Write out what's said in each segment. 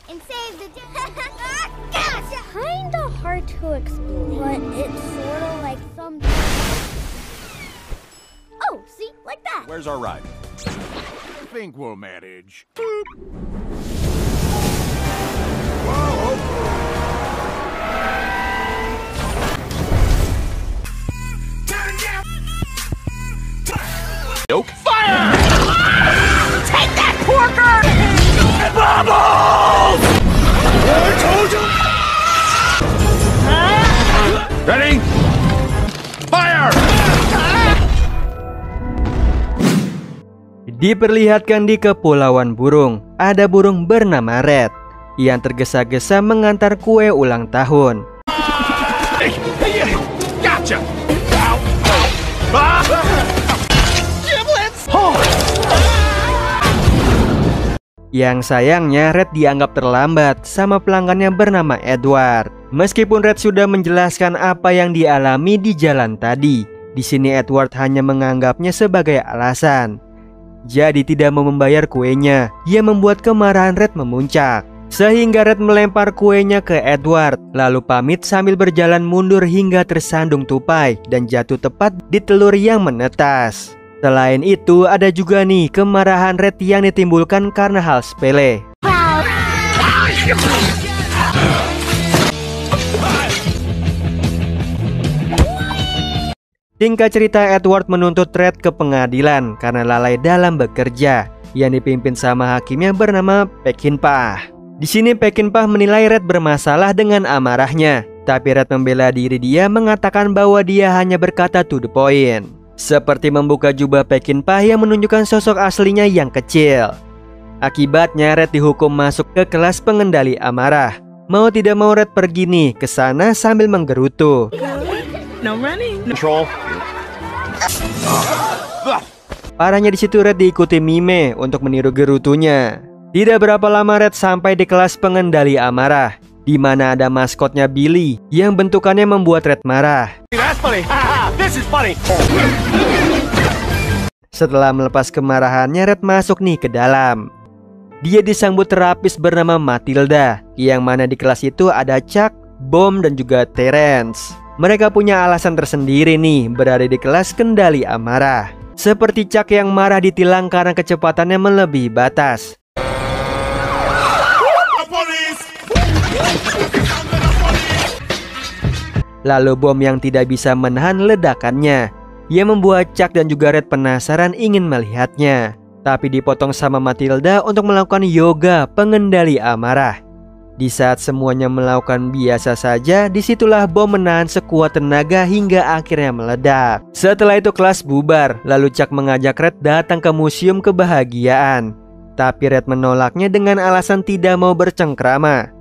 and save the day. Gotcha! Kinda hard to explain, but it's sort of like some. Oh, see, like that. Where's our ride? Think we'll manage. Whoa! Nope. Fire! Take that, Porker! Bubbles! I told you! Ready? Fire! Diperlihatkan di Kepulauan Burung, ada burung bernama Red yang tergesa-gesa mengantar kue ulang tahun. Gotcha! Yang sayangnya Red dianggap terlambat sama pelanggannya bernama Edward. Meskipun Red sudah menjelaskan apa yang dialami di jalan tadi, di sini Edward hanya menganggapnya sebagai alasan. Jadi tidak mau membayar kuenya, yang membuat kemarahan Red memuncak. Sehingga Red melempar kuenya ke Edward, lalu pamit sambil berjalan mundur hingga tersandung tupai dan jatuh tepat di telur yang menetas. Selain itu, ada juga nih kemarahan Red yang ditimbulkan karena hal sepele. Singkat cerita, Edward menuntut Red ke pengadilan karena lalai dalam bekerja, yang dipimpin sama hakimnya bernama Peckinpah. Di sini Peckinpah menilai Red bermasalah dengan amarahnya, tapi Red membela diri dia, mengatakan bahwa dia hanya berkata to the point. Seperti membuka jubah Peckinpah yang menunjukkan sosok aslinya yang kecil. Akibatnya Red dihukum masuk ke kelas pengendali amarah. Mau tidak mau Red pergi nih ke sana sambil menggerutu. No running. Control. Parahnya di situ Red diikuti Mime untuk meniru gerutunya. Tidak berapa lama Red sampai di kelas pengendali amarah, di mana ada maskotnya Billy yang bentukannya membuat Red marah. That's funny. This is funny. Setelah melepas kemarahannya, Red masuk nih ke dalam. Dia disambut terapis bernama Matilda, yang mana di kelas itu ada Chuck, Bom, dan juga Terence. Mereka punya alasan tersendiri nih berada di kelas kendali amarah. Seperti Chuck yang marah ditilang karena kecepatannya melebihi batas. Lalu Bom yang tidak bisa menahan ledakannya, yang membuat Chuck dan juga Red penasaran ingin melihatnya. Tapi dipotong sama Matilda untuk melakukan yoga pengendali amarah. Di saat semuanya melakukan biasa saja, disitulah Bom menahan sekuat tenaga hingga akhirnya meledak. Setelah itu kelas bubar, lalu Chuck mengajak Red datang ke museum kebahagiaan. Tapi Red menolaknya dengan alasan tidak mau bercengkrama.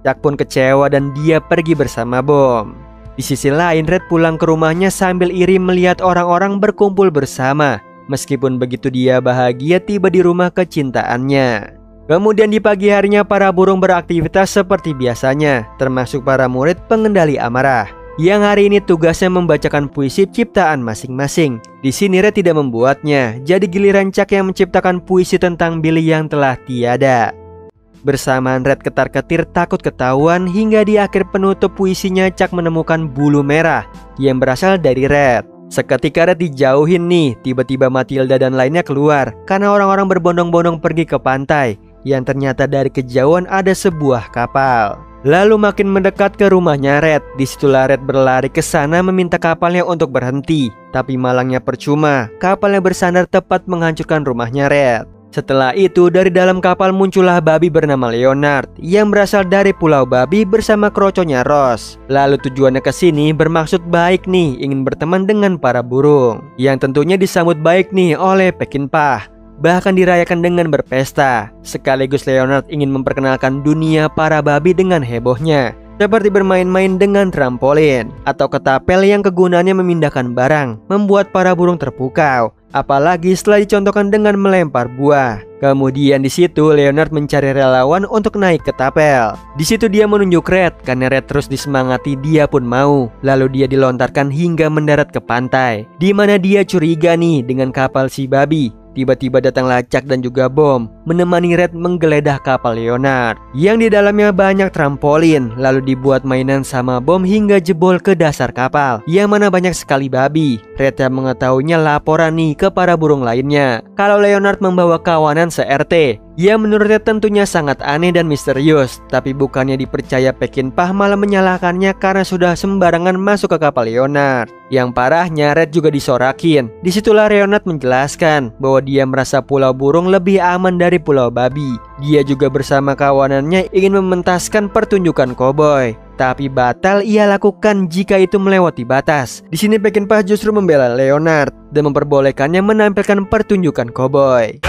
Chuck pun kecewa dan dia pergi bersama Bom. Di sisi lain, Red pulang ke rumahnya sambil iri melihat orang-orang berkumpul bersama. Meskipun begitu dia bahagia tiba di rumah kecintaannya. Kemudian di pagi harinya para burung beraktivitas seperti biasanya, termasuk para murid pengendali amarah, yang hari ini tugasnya membacakan puisi ciptaan masing-masing. Di sini Red tidak membuatnya, jadi giliran Chuck yang menciptakan puisi tentang Billy yang telah tiada. Bersamaan Red ketar-ketir takut ketahuan hingga di akhir penutup puisinya Chuck menemukan bulu merah yang berasal dari Red. Seketika Red dijauhin nih, tiba-tiba Matilda dan lainnya keluar karena orang-orang berbondong-bondong pergi ke pantai, yang ternyata dari kejauhan ada sebuah kapal. Lalu makin mendekat ke rumahnya Red. Disitulah Red berlari ke sana meminta kapalnya untuk berhenti, tapi malangnya percuma, kapalnya bersandar tepat menghancurkan rumahnya Red. Setelah itu dari dalam kapal muncullah babi bernama Leonard yang berasal dari Pulau Babi bersama kroconya Ross. Lalu tujuannya ke sini bermaksud baik nih, ingin berteman dengan para burung, yang tentunya disambut baik nih oleh Peckinpah. Bahkan dirayakan dengan berpesta. Sekaligus Leonard ingin memperkenalkan dunia para babi dengan hebohnya, seperti bermain-main dengan trampolin atau ketapel yang kegunaannya memindahkan barang, membuat para burung terpukau. Apalagi setelah dicontohkan dengan melempar buah. Kemudian di situ Leonard mencari relawan untuk naik ke tapel. Di situ dia menunjuk Red, karena Red terus disemangati dia pun mau. Lalu dia dilontarkan hingga mendarat ke pantai, di mana dia curiga nih dengan kapal si babi. Tiba-tiba datanglah Chuck dan juga Bom menemani Red menggeledah kapal Leonard yang di dalamnya banyak trampolin, lalu dibuat mainan sama bom hingga jebol ke dasar kapal yang mana banyak sekali babi. Red yang mengetahuinya laporan nih ke para burung lainnya kalau Leonard membawa kawanan se-RT yang menurutnya tentunya sangat aneh dan misterius. Tapi bukannya dipercaya, Peckinpah malah menyalahkannya karena sudah sembarangan masuk ke kapal Leonard. Yang parahnya Red juga disorakin. Disitulah Leonard menjelaskan bahwa dia merasa pulau burung lebih aman dari pulau babi. Dia juga bersama kawanannya ingin mementaskan pertunjukan koboi, tapi batal ia lakukan jika itu melewati batas. Di sini Peckinpah justru membela Leonard dan memperbolehkannya menampilkan pertunjukan koboi.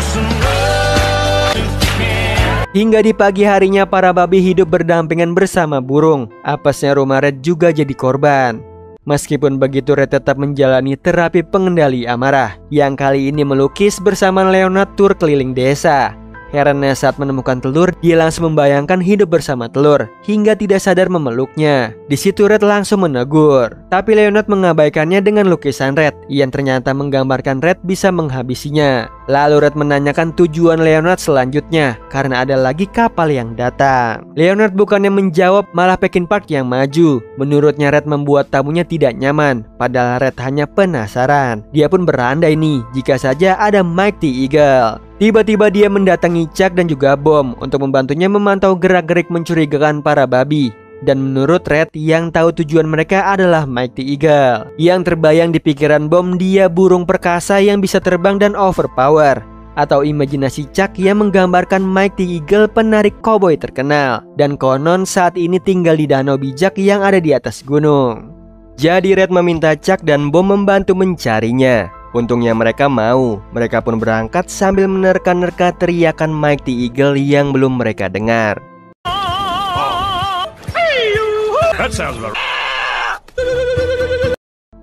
Hingga di pagi harinya para babi hidup berdampingan bersama burung. Apesnya rumah Red juga jadi korban. Meskipun begitu, Red tetap menjalani terapi pengendali amarah yang kali ini melukis bersama Leonard tur keliling desa. Herannya saat menemukan telur, dia langsung membayangkan hidup bersama telur hingga tidak sadar memeluknya. Di situ Red langsung menegur, tapi Leonard mengabaikannya dengan lukisan Red yang ternyata menggambarkan Red bisa menghabisinya. Lalu Red menanyakan tujuan Leonard selanjutnya karena ada lagi kapal yang datang. Leonard bukannya menjawab, malah Peckinpah yang maju. Menurutnya Red membuat tamunya tidak nyaman, padahal Red hanya penasaran. Dia pun berandai nih jika saja ada Mike the Eagle. Tiba-tiba dia mendatangi Chuck dan juga Bom untuk membantunya memantau gerak-gerik mencurigakan para babi. Dan menurut Red, yang tahu tujuan mereka adalah Mike the Eagle. Yang terbayang di pikiran Bom, dia burung perkasa yang bisa terbang dan overpower. Atau imajinasi Chuck yang menggambarkan Mike the Eagle penarik koboi terkenal. Dan konon saat ini tinggal di danau bijak yang ada di atas gunung. Jadi Red meminta Chuck dan Bom membantu mencarinya. Untungnya mereka mau. Mereka pun berangkat sambil menerka-nerka teriakan Mike the Eagle yang belum mereka dengar.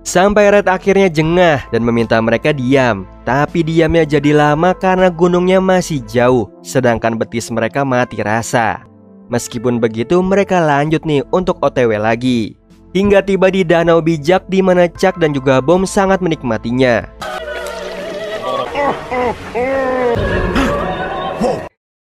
Sampai Red akhirnya jengah dan meminta mereka diam. Tapi diamnya jadi lama karena gunungnya masih jauh, sedangkan betis mereka mati rasa. Meskipun begitu, mereka lanjut nih untuk OTW lagi. Hingga tiba di danau bijak di mana Chuck dan juga Bom sangat menikmatinya.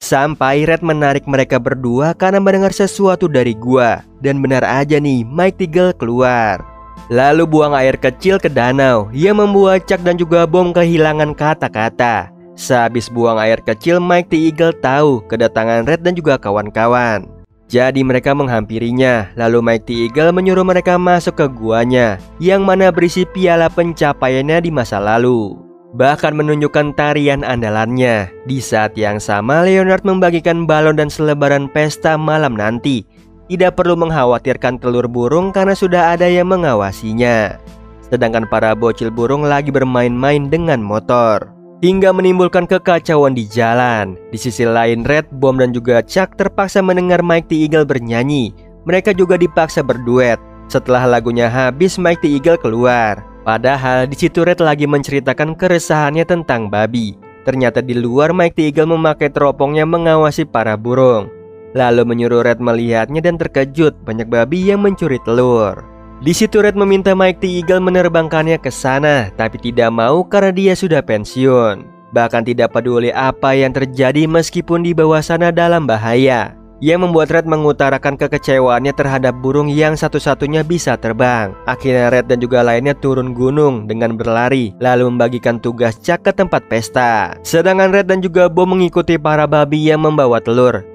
Sampai Red menarik mereka berdua karena mendengar sesuatu dari gua. Dan benar aja nih, Mike the Eagle keluar. Lalu buang air kecil ke danau yang membuat Chuck dan juga Bom kehilangan kata-kata. Sehabis buang air kecil, Mike the Eagle tahu kedatangan Red dan juga kawan-kawan. Jadi mereka menghampirinya. Lalu Mike the Eagle menyuruh mereka masuk ke guanya yang mana berisi piala pencapaiannya di masa lalu. Bahkan menunjukkan tarian andalannya. Di saat yang sama, Leonard membagikan balon dan selebaran pesta malam nanti. Tidak perlu mengkhawatirkan telur burung karena sudah ada yang mengawasinya. Sedangkan para bocil burung lagi bermain-main dengan motor, hingga menimbulkan kekacauan di jalan. Di sisi lain, Red, Bom dan juga Chuck terpaksa mendengar Mike the Eagle bernyanyi. Mereka juga dipaksa berduet. Setelah lagunya habis, Mike the Eagle keluar. Padahal di situ Red lagi menceritakan keresahannya tentang babi. Ternyata di luar Mike the Eagle memakai teropongnya mengawasi para burung. Lalu menyuruh Red melihatnya dan terkejut banyak babi yang mencuri telur. Di situ Red meminta Mike the Eagle menerbangkannya ke sana, tapi tidak mau karena dia sudah pensiun. Bahkan tidak peduli apa yang terjadi meskipun di bawah sana dalam bahaya. Yang membuat Red mengutarakan kekecewaannya terhadap burung yang satu-satunya bisa terbang. Akhirnya Red dan juga lainnya turun gunung dengan berlari, lalu membagikan tugas Chuck ke tempat pesta. Sedangkan Red dan juga Bom mengikuti para babi yang membawa telur.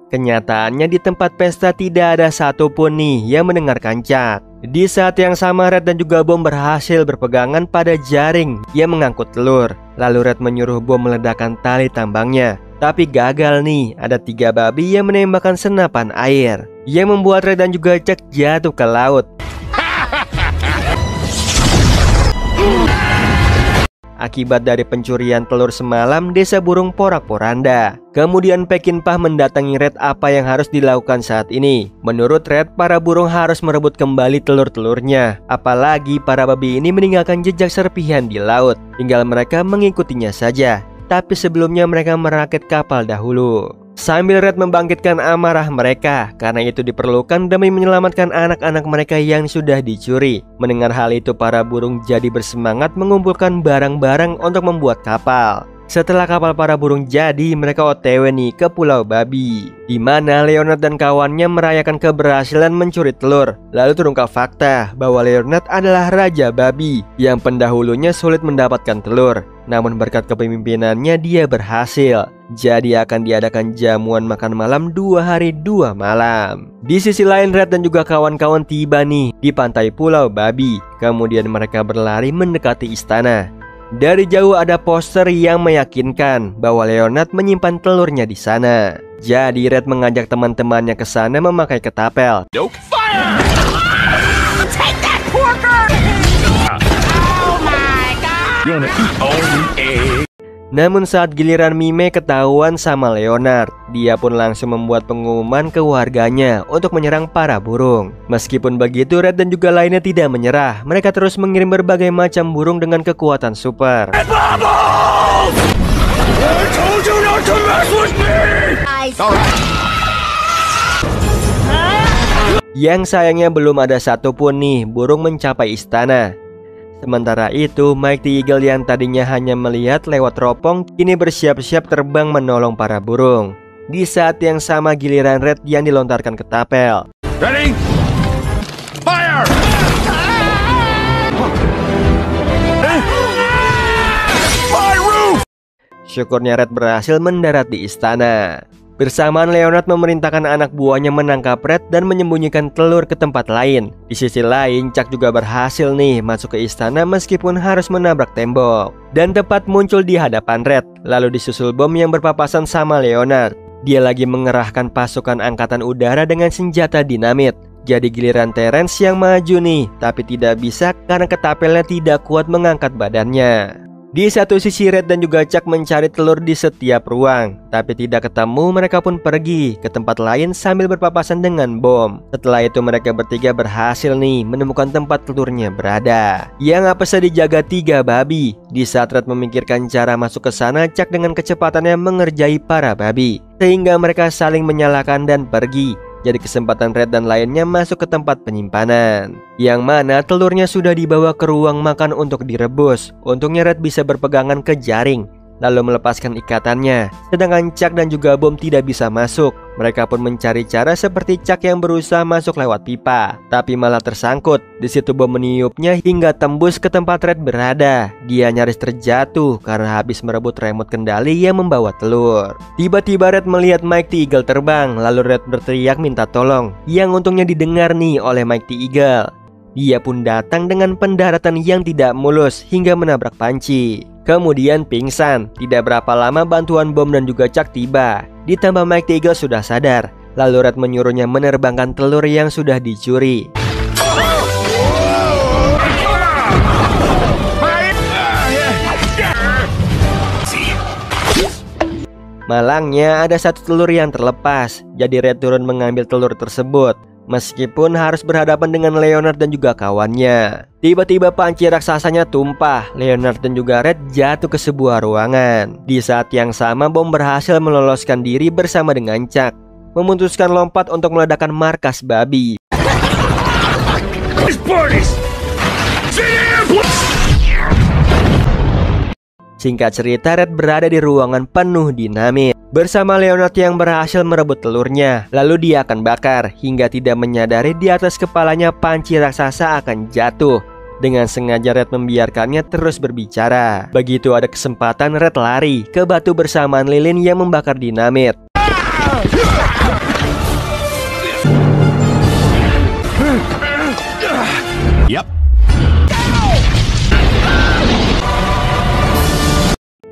Kenyataannya di tempat pesta tidak ada satupun nih yang mendengarkan Chuck. Di saat yang sama, Red dan juga Bom berhasil berpegangan pada jaring yang mengangkut telur. Lalu Red menyuruh Bom meledakkan tali tambangnya. Tapi gagal nih, ada 3 babi yang menembakkan senapan air yang membuat Red dan juga Chuck jatuh ke laut. Akibat dari pencurian telur semalam, desa burung porak-poranda. Kemudian Peckinpah mendatangi Red apa yang harus dilakukan saat ini. Menurut Red, para burung harus merebut kembali telur-telurnya. Apalagi para babi ini meninggalkan jejak serpihan di laut. Tinggal mereka mengikutinya saja. Tapi sebelumnya mereka merakit kapal dahulu. sambil Red membangkitkan amarah mereka karena itu diperlukan demi menyelamatkan anak-anak mereka yang sudah dicuri. Mendengar hal itu, para burung jadi bersemangat mengumpulkan barang-barang untuk membuat kapal. Setelah kapal para burung jadi, mereka OTW nih ke Pulau Babi, di mana Leonard dan kawannya merayakan keberhasilan mencuri telur. Lalu terungkap fakta bahwa Leonard adalah Raja Babi yang pendahulunya sulit mendapatkan telur. Namun berkat kepemimpinannya dia berhasil. Jadi akan diadakan jamuan makan malam 2 hari 2 malam. Di sisi lain, Red dan juga kawan-kawan tiba nih di pantai Pulau Babi. Kemudian mereka berlari mendekati istana. Dari jauh ada poster yang meyakinkan bahwa Leonard menyimpan telurnya di sana. Jadi Red mengajak teman-temannya ke sana memakai ketapel. Nope. Fire! Take that, Porker! Oh my God! Gonna eat all the egg. Namun saat giliran Mime ketahuan sama Leonard, dia pun langsung membuat pengumuman ke warganya untuk menyerang para burung. Meskipun begitu, Red dan juga lainnya tidak menyerah. Mereka terus mengirim berbagai macam burung dengan kekuatan super. Bubbles! I told you not to mess with me! Yang sayangnya belum ada satupun nih burung mencapai istana. Sementara itu, Mike the Eagle yang tadinya hanya melihat lewat teropong kini bersiap-siap terbang menolong para burung. Di saat yang sama giliran Red yang dilontarkan ketapel. Ready? Fire! My roof! Syukurnya Red berhasil mendarat di istana. Bersamaan Leonard memerintahkan anak buahnya menangkap Red dan menyembunyikan telur ke tempat lain. Di sisi lain, Chuck juga berhasil nih masuk ke istana meskipun harus menabrak tembok. Dan tepat muncul di hadapan Red, lalu disusul bom yang berpapasan sama Leonard. Dia lagi mengerahkan pasukan angkatan udara dengan senjata dinamit. Jadi giliran Terence yang maju nih, tapi tidak bisa karena ketapelnya tidak kuat mengangkat badannya. Di satu sisi Red dan juga Chuck mencari telur di setiap ruang, tapi tidak ketemu. Mereka pun pergi ke tempat lain sambil berpapasan dengan bom. Setelah itu mereka bertiga berhasil nih menemukan tempat telurnya berada, yang apesnya dijaga 3 babi. Di saat Red memikirkan cara masuk ke sana, Chuck dengan kecepatannya mengerjai para babi, sehingga mereka saling menyalahkan dan pergi. Jadi kesempatan Red dan lainnya masuk ke tempat penyimpanan, yang mana telurnya sudah dibawa ke ruang makan untuk direbus. Untungnya Red bisa berpegangan ke jaring, lalu melepaskan ikatannya. Sedangkan Chuck dan juga bom tidak bisa masuk. Mereka pun mencari cara seperti Chuck yang berusaha masuk lewat pipa, tapi malah tersangkut. Di situ bom meniupnya hingga tembus ke tempat Red berada. Dia nyaris terjatuh karena habis merebut remote kendali yang membawa telur. Tiba-tiba Red melihat Mike the Eagle terbang, lalu Red berteriak minta tolong, yang untungnya didengar nih oleh Mike the Eagle. Dia pun datang dengan pendaratan yang tidak mulus hingga menabrak panci. Kemudian pingsan. Tidak berapa lama bantuan bom dan juga Chuck tiba. Ditambah Mike the Eagle sudah sadar. Lalu Red menyuruhnya menerbangkan telur yang sudah dicuri. Malangnya ada satu telur yang terlepas. Jadi Red turun mengambil telur tersebut, meskipun harus berhadapan dengan Leonard dan juga kawannya. Tiba-tiba panci raksasanya tumpah. Leonard dan juga Red jatuh ke sebuah ruangan. Di saat yang sama bom berhasil meloloskan diri bersama dengan Chuck, memutuskan lompat untuk meledakkan markas babi. Singkat cerita, Red berada di ruangan penuh dinamit bersama Leonard yang berhasil merebut telurnya. Lalu dia akan bakar hingga tidak menyadari di atas kepalanya panci raksasa akan jatuh. Dengan sengaja Red membiarkannya terus berbicara. Begitu ada kesempatan, Red lari ke batu bersamaan lilin yang membakar dinamit. Yep.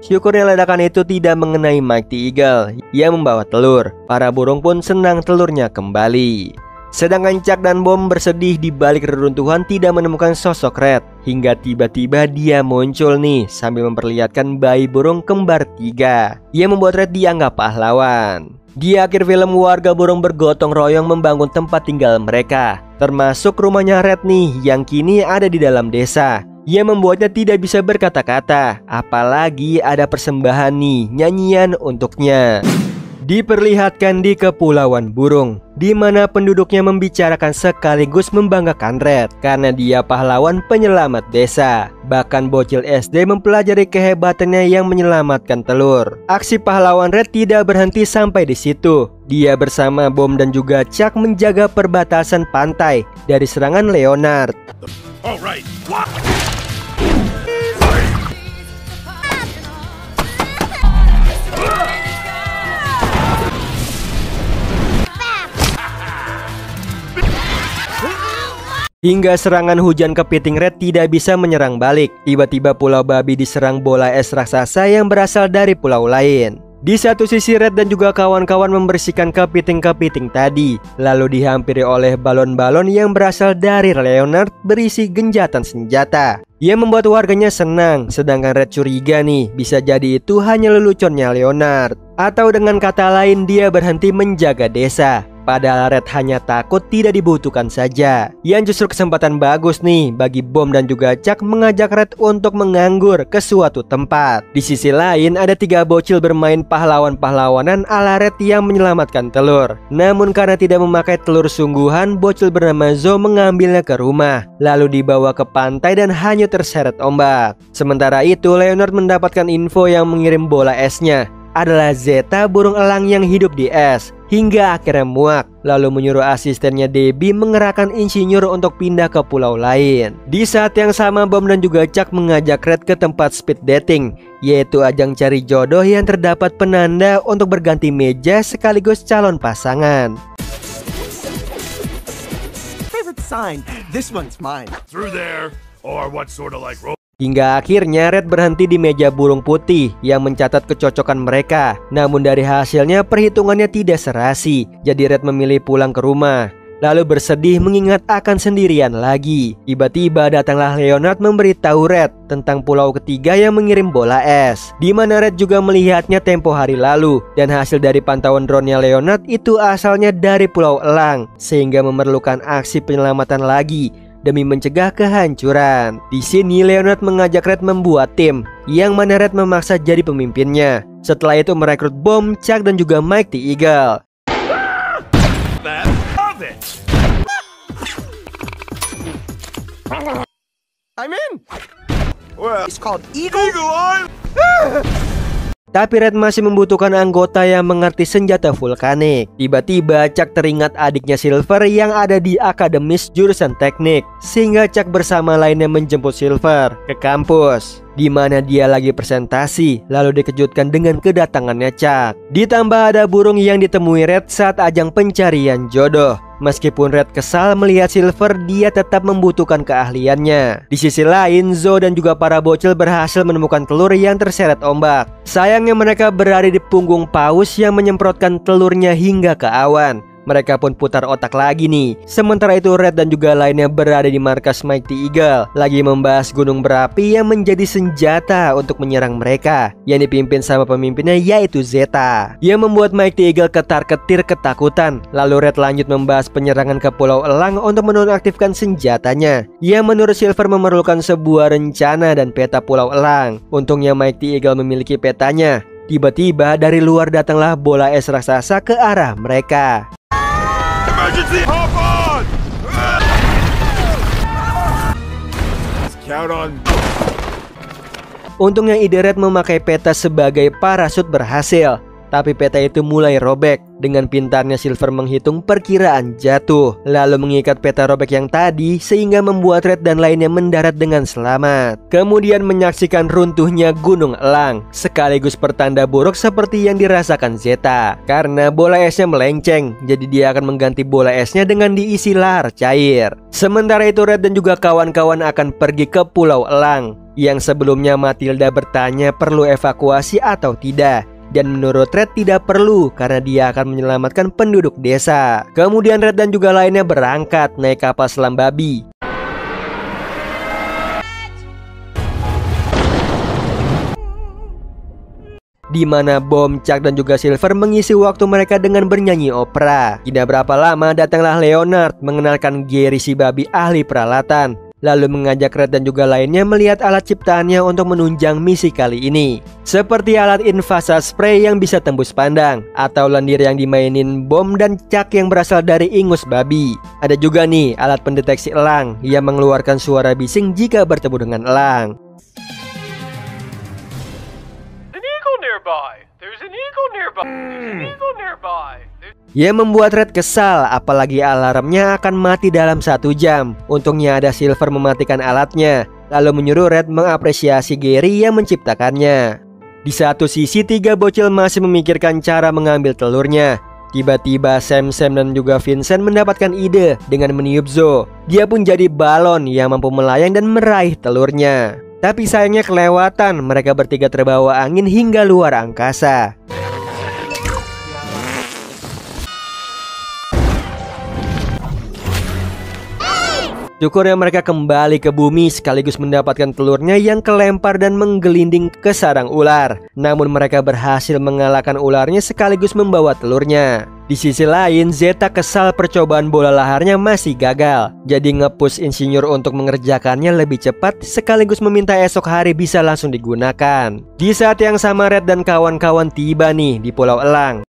Syukurnya ledakan itu tidak mengenai Mike the Eagle yang membawa telur. Para burung pun senang telurnya kembali. Sedangkan Chuck dan bom bersedih di balik reruntuhan tidak menemukan sosok Red. Hingga tiba-tiba dia muncul nih sambil memperlihatkan bayi burung kembar 3 yang membuat Red dianggap pahlawan. Di akhir film, warga burung bergotong royong membangun tempat tinggal mereka, termasuk rumahnya Red nih yang kini ada di dalam desa. Ia membuatnya tidak bisa berkata-kata, apalagi ada persembahan nih, nyanyian untuknya. diperlihatkan di Kepulauan Burung, di mana penduduknya membicarakan sekaligus membanggakan Red karena dia pahlawan penyelamat desa. Bahkan bocil SD mempelajari kehebatannya yang menyelamatkan telur. Aksi pahlawan Red tidak berhenti sampai di situ. Dia bersama Bom dan juga Chuck menjaga perbatasan pantai dari serangan Leonard. Alright. Hingga serangan hujan kepiting Red tidak bisa menyerang balik. Tiba-tiba Pulau Babi diserang bola es raksasa yang berasal dari pulau lain. Di satu sisi Red dan juga kawan-kawan membersihkan kepiting-kepiting tadi, lalu dihampiri oleh balon-balon yang berasal dari Leonard berisi genjatan senjata. Ia membuat warganya senang, sedangkan Red curiga nih, bisa jadi itu hanya leluconnya Leonard. Atau dengan kata lain, dia berhenti menjaga desa. Padahal Red hanya takut tidak dibutuhkan saja. Yang justru kesempatan bagus nih bagi Bom dan juga Chuck mengajak Red untuk menganggur ke suatu tempat. Di sisi lain ada 3 bocil bermain pahlawan-pahlawanan ala Red yang menyelamatkan telur. Namun karena tidak memakai telur sungguhan, bocil bernama Zo mengambilnya ke rumah, lalu dibawa ke pantai dan hanyut terseret ombak. Sementara itu Leonard mendapatkan info yang mengirim bola esnya adalah Zeta, burung elang yang hidup di es. Hingga akhirnya muak, lalu menyuruh asistennya Debbie mengerahkan insinyur untuk pindah ke pulau lain. Di saat yang sama Bom dan juga Chuck mengajak Red ke tempat speed dating, yaitu ajang cari jodoh yang terdapat penanda untuk berganti meja sekaligus calon pasangan. Favorite sign, this one's mine. Through there, or what sort of like roll? Hingga akhirnya Red berhenti di meja burung putih yang mencatat kecocokan mereka. Namun dari hasilnya perhitungannya tidak serasi. Jadi Red memilih pulang ke rumah, lalu bersedih mengingat akan sendirian lagi. Tiba-tiba datanglah Leonard memberitahu Red tentang pulau ketiga yang mengirim bola es, di mana Red juga melihatnya tempo hari lalu. Dan hasil dari pantauan drone-nya Leonard itu asalnya dari Pulau Elang, sehingga memerlukan aksi penyelamatan lagi demi mencegah kehancuran. Di sini Leonard mengajak Red membuat tim, yang mana Red memaksa jadi pemimpinnya. Setelah itu merekrut Bom, Chuck dan juga Mike the Eagle. I'm in. Well, it's called Eagle. Tapi Red masih membutuhkan anggota yang mengerti senjata vulkanik. Tiba-tiba Chuck teringat adiknya Silver yang ada di akademis jurusan teknik, sehingga Chuck bersama lainnya menjemput Silver ke kampus, di mana dia lagi presentasi, lalu dikejutkan dengan kedatangannya Chuck. Ditambah ada burung yang ditemui Red saat ajang pencarian jodoh. Meskipun Red kesal melihat Silver, dia tetap membutuhkan keahliannya. Di sisi lain, Zo dan juga para bocil berhasil menemukan telur yang terseret ombak. Sayangnya mereka berada di punggung paus yang menyemprotkan telurnya hingga ke awan. Mereka pun putar otak lagi nih. Sementara itu Red dan juga lainnya berada di markas Mike the Eagle, lagi membahas gunung berapi yang menjadi senjata untuk menyerang mereka, yang dipimpin sama pemimpinnya yaitu Zeta, yang membuat Mike the Eagle ketar-ketir ketakutan. Lalu Red lanjut membahas penyerangan ke Pulau Elang untuk menonaktifkan senjatanya, yang menurut Silver memerlukan sebuah rencana dan peta Pulau Elang. Untungnya Mike the Eagle memiliki petanya. Tiba-tiba dari luar datanglah bola es raksasa ke arah mereka. Emergency! Hop on! Count on. Untungnya ide Red memakai peta sebagai parasut berhasil. Tapi peta itu mulai robek. Dengan pintarnya Silver menghitung perkiraan jatuh, lalu mengikat peta robek yang tadi, sehingga membuat Red dan lainnya mendarat dengan selamat. Kemudian menyaksikan runtuhnya Gunung Elang, sekaligus pertanda buruk seperti yang dirasakan Zeta, karena bola esnya melenceng. Jadi dia akan mengganti bola esnya dengan diisi lahar cair. Sementara itu Red dan juga kawan-kawan akan pergi ke Pulau Elang, yang sebelumnya Matilda bertanya perlu evakuasi atau tidak. Dan menurut Red tidak perlu karena dia akan menyelamatkan penduduk desa. Kemudian Red dan juga lainnya berangkat naik kapal selam babi, di mana Bom, Chuck dan juga Silver mengisi waktu mereka dengan bernyanyi opera. Tidak berapa lama datanglah Leonard mengenalkan Gary si babi ahli peralatan. lalu mengajak Red dan juga lainnya melihat alat ciptaannya untuk menunjang misi kali ini. Seperti alat invasa spray yang bisa tembus pandang, atau lendir yang dimainin bom, dan cak yang berasal dari ingus babi. Ada juga nih alat pendeteksi elang yang mengeluarkan suara bising jika bertemu dengan elang. Yang membuat Red kesal, apalagi alarmnya akan mati dalam 1 jam. Untungnya ada Silver mematikan alatnya, lalu menyuruh Red mengapresiasi Gary yang menciptakannya. Di satu sisi 3 bocil masih memikirkan cara mengambil telurnya. Tiba-tiba Sam dan juga Vincent mendapatkan ide dengan meniup Zoe. Dia pun jadi balon yang mampu melayang dan meraih telurnya. Tapi sayangnya kelewatan, mereka bertiga terbawa angin hingga luar angkasa. Syukurnya mereka kembali ke bumi sekaligus mendapatkan telurnya yang kelempar dan menggelinding ke sarang ular. Namun mereka berhasil mengalahkan ularnya sekaligus membawa telurnya. Di sisi lain, Zeta kesal percobaan bola laharnya masih gagal. Jadi nge-push insinyur untuk mengerjakannya lebih cepat sekaligus meminta esok hari bisa langsung digunakan. Di saat yang sama, Red dan kawan-kawan tiba nih di Pulau Elang.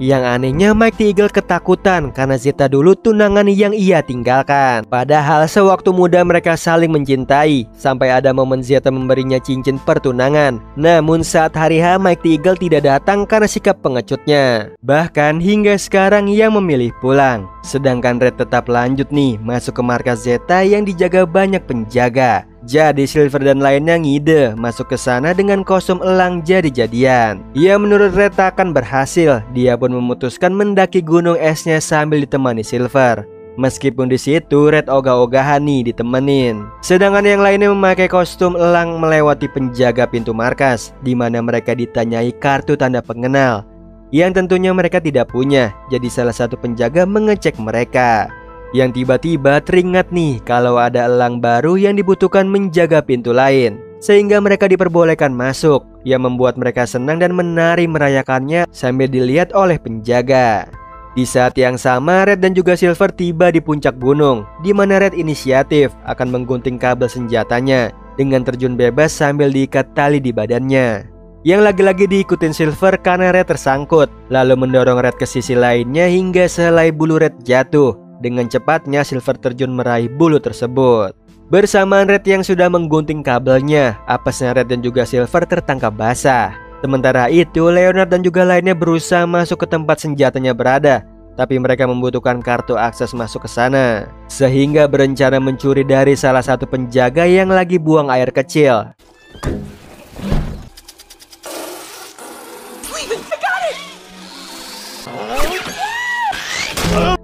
Yang anehnya Mike the Eagle ketakutan karena Zeta dulu tunangan yang ia tinggalkan. Padahal sewaktu muda mereka saling mencintai, sampai ada momen Zeta memberinya cincin pertunangan. Namun saat hari H, Mike the Eagle tidak datang karena sikap pengecutnya. Bahkan hingga sekarang ia memilih pulang. Sedangkan Red tetap lanjut nih masuk ke markas Zeta yang dijaga banyak penjaga. Jadi Silver dan lainnya ngide masuk ke sana dengan kostum elang jadi-jadian. Ya menurut Red akan berhasil. Dia pun memutuskan mendaki gunung esnya sambil ditemani Silver. Meskipun di situ Red ogah-ogahan nih ditemenin. Sedangkan yang lainnya memakai kostum elang melewati penjaga pintu markas, di mana mereka ditanyai kartu tanda pengenal yang tentunya mereka tidak punya. Jadi salah satu penjaga mengecek mereka. Yang tiba-tiba teringat nih kalau ada elang baru yang dibutuhkan menjaga pintu lain, sehingga mereka diperbolehkan masuk. Yang membuat mereka senang dan menari merayakannya sambil dilihat oleh penjaga. Di saat yang sama, Red dan juga Silver tiba di puncak gunung, di mana Red inisiatif akan menggunting kabel senjatanya dengan terjun bebas sambil diikat tali di badannya. Yang lagi-lagi diikutin Silver karena Red tersangkut, lalu mendorong Red ke sisi lainnya hingga sehelai bulu Red jatuh. Dengan cepatnya Silver terjun meraih bulu tersebut. Bersamaan Red yang sudah menggunting kabelnya, apesnya Red dan juga Silver tertangkap basah. Sementara itu Leonard dan juga lainnya berusaha masuk ke tempat senjatanya berada, tapi mereka membutuhkan kartu akses masuk ke sana, sehingga berencana mencuri dari salah satu penjaga yang lagi buang air kecil.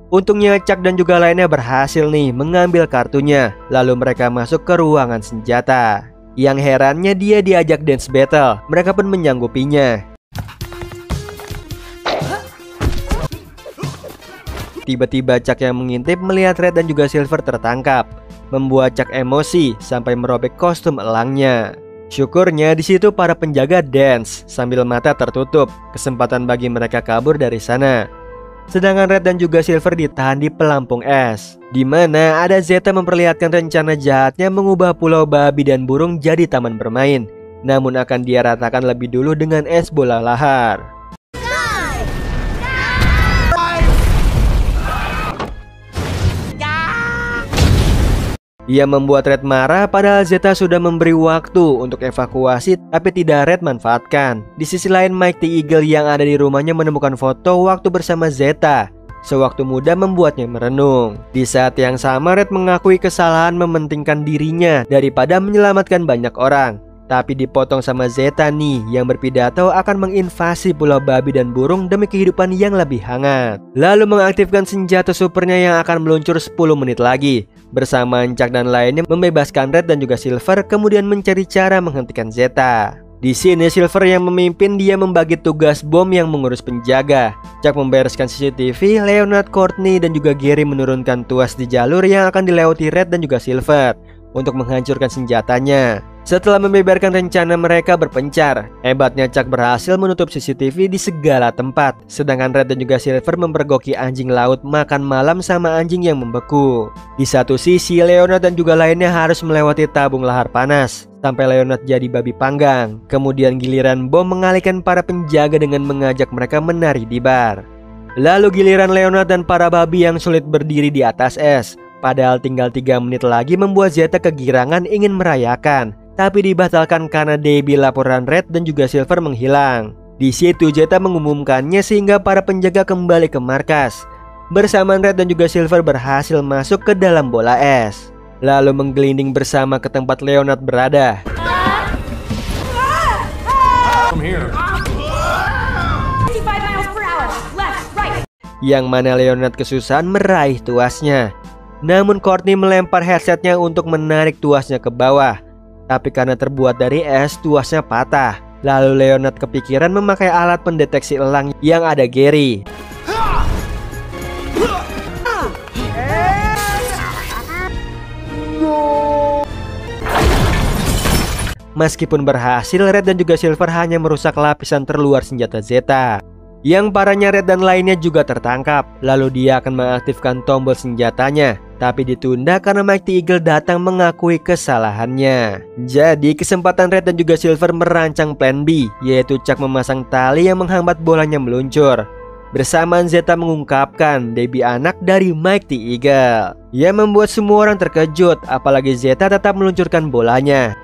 Untungnya Chuck dan juga lainnya berhasil nih mengambil kartunya. Lalu mereka masuk ke ruangan senjata. Yang herannya dia diajak dance battle. Mereka pun menyanggupinya. Tiba-tiba Chuck yang mengintip melihat Red dan juga Silver tertangkap, membuat Chuck emosi sampai merobek kostum elangnya. Syukurnya di situ para penjaga dance sambil mata tertutup. Kesempatan bagi mereka kabur dari sana. Sedangkan Red dan juga Silver ditahan di pelampung es, di mana ada Zeta memperlihatkan rencana jahatnya mengubah Pulau Babi dan Burung jadi taman bermain. Namun akan dia ratakan lebih dulu dengan es bola lahar. Ia membuat Red marah padahal Zeta sudah memberi waktu untuk evakuasi, tapi tidak Red manfaatkan. Di sisi lain Mike the Eagle yang ada di rumahnya menemukan foto waktu bersama Zeta. Sewaktu muda membuatnya merenung. Di saat yang sama Red mengakui kesalahan mementingkan dirinya daripada menyelamatkan banyak orang. Tapi dipotong sama Zeta nih yang berpidato akan menginvasi Pulau Babi dan Burung demi kehidupan yang lebih hangat. Lalu mengaktifkan senjata supernya yang akan meluncur 10 menit lagi. Bersamaan Chuck dan lainnya membebaskan Red dan juga Silver, kemudian mencari cara menghentikan Zeta. Di sini Silver yang memimpin, dia membagi tugas bom yang mengurus penjaga. Chuck membereskan CCTV, Leonard, Courtney dan juga Gary menurunkan tuas di jalur yang akan dilewati Red dan juga Silver untuk menghancurkan senjatanya. Setelah membeberkan rencana mereka berpencar, hebatnya Chuck berhasil menutup CCTV di segala tempat. Sedangkan Red dan juga Silver mempergoki anjing laut makan malam sama anjing yang membeku. Di satu sisi, Leonard dan juga lainnya harus melewati tabung lahar panas sampai Leonard jadi babi panggang. Kemudian giliran bom mengalihkan para penjaga dengan mengajak mereka menari di bar. Lalu giliran Leonard dan para babi yang sulit berdiri di atas es. Padahal tinggal 3 menit lagi membuat Zeta kegirangan ingin merayakan, tapi dibatalkan karena Debbie laporan Red dan juga Silver menghilang. Di situ Zeta mengumumkannya sehingga para penjaga kembali ke markas. Bersamaan Red dan juga Silver berhasil masuk ke dalam bola es, lalu menggelinding bersama ke tempat Leonard berada. Yang mana Leonard kesusahan meraih tuasnya. Namun Courtney melempar headsetnya untuk menarik tuasnya ke bawah. Tapi karena terbuat dari es, tuasnya patah. Lalu Leonard kepikiran memakai alat pendeteksi elang yang ada Gary. Meskipun berhasil, Red dan juga Silver hanya merusak lapisan terluar senjata Zeta. Yang parahnya, Red dan lainnya juga tertangkap. Lalu dia akan mengaktifkan tombol senjatanya, tapi ditunda karena Mighty Eagle datang mengakui kesalahannya. Jadi kesempatan Red dan juga Silver merancang plan B, yaitu Chuck memasang tali yang menghambat bolanya meluncur. Bersamaan Zeta mengungkapkan Debbie anak dari Mighty Eagle, yang membuat semua orang terkejut, apalagi Zeta tetap meluncurkan bolanya.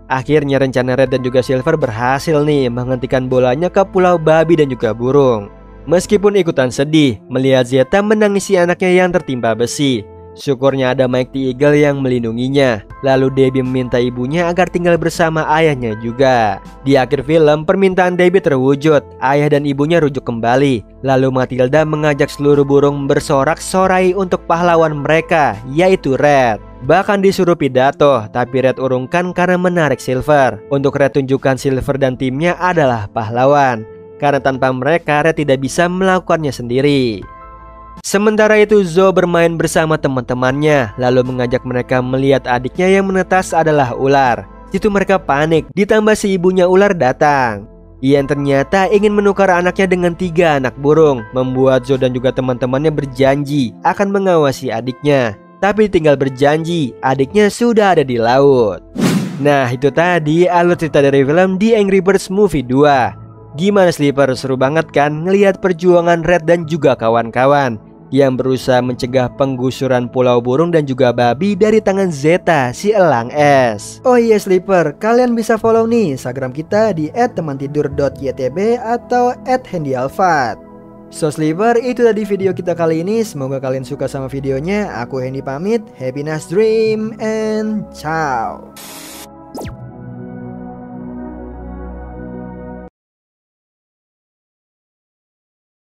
Akhirnya rencana Red dan juga Silver berhasil nih menghentikan bolanya ke Pulau Babi dan juga burung. Meskipun ikutan sedih melihat Zeta menangisi anaknya yang tertimpa besi. Syukurnya ada Mighty Eagle yang melindunginya. Lalu Debbie meminta ibunya agar tinggal bersama ayahnya juga. Di akhir film, permintaan Debbie terwujud. Ayah dan ibunya rujuk kembali. Lalu Matilda mengajak seluruh burung bersorak-sorai untuk pahlawan mereka, yaitu Red. Bahkan disuruh pidato, tapi Red urungkan karena menarik Silver. Untuk Red tunjukkan Silver dan timnya adalah pahlawan, karena tanpa mereka Red tidak bisa melakukannya sendiri. Sementara itu Zoe bermain bersama teman-temannya, lalu mengajak mereka melihat adiknya yang menetas adalah ular. Situ mereka panik, ditambah si ibunya ular datang. Yang ternyata ingin menukar anaknya dengan 3 anak burung, membuat Zoe dan juga teman-temannya berjanji akan mengawasi adiknya. Tapi tinggal berjanji, adiknya sudah ada di laut. Nah itu tadi alur cerita dari film The Angry Birds Movie 2. Gimana Sleeper, seru banget kan ngelihat perjuangan Red dan juga kawan-kawan yang berusaha mencegah penggusuran Pulau Burung dan juga Babi dari tangan Zeta, si elang es. Oh iya Sleeper, kalian bisa follow nih Instagram kita di @temantidur.ytb atau @handyalfat. So Sleeper, itu tadi video kita kali ini. Semoga kalian suka sama videonya. Aku Hendy pamit, happy nice dream and ciao.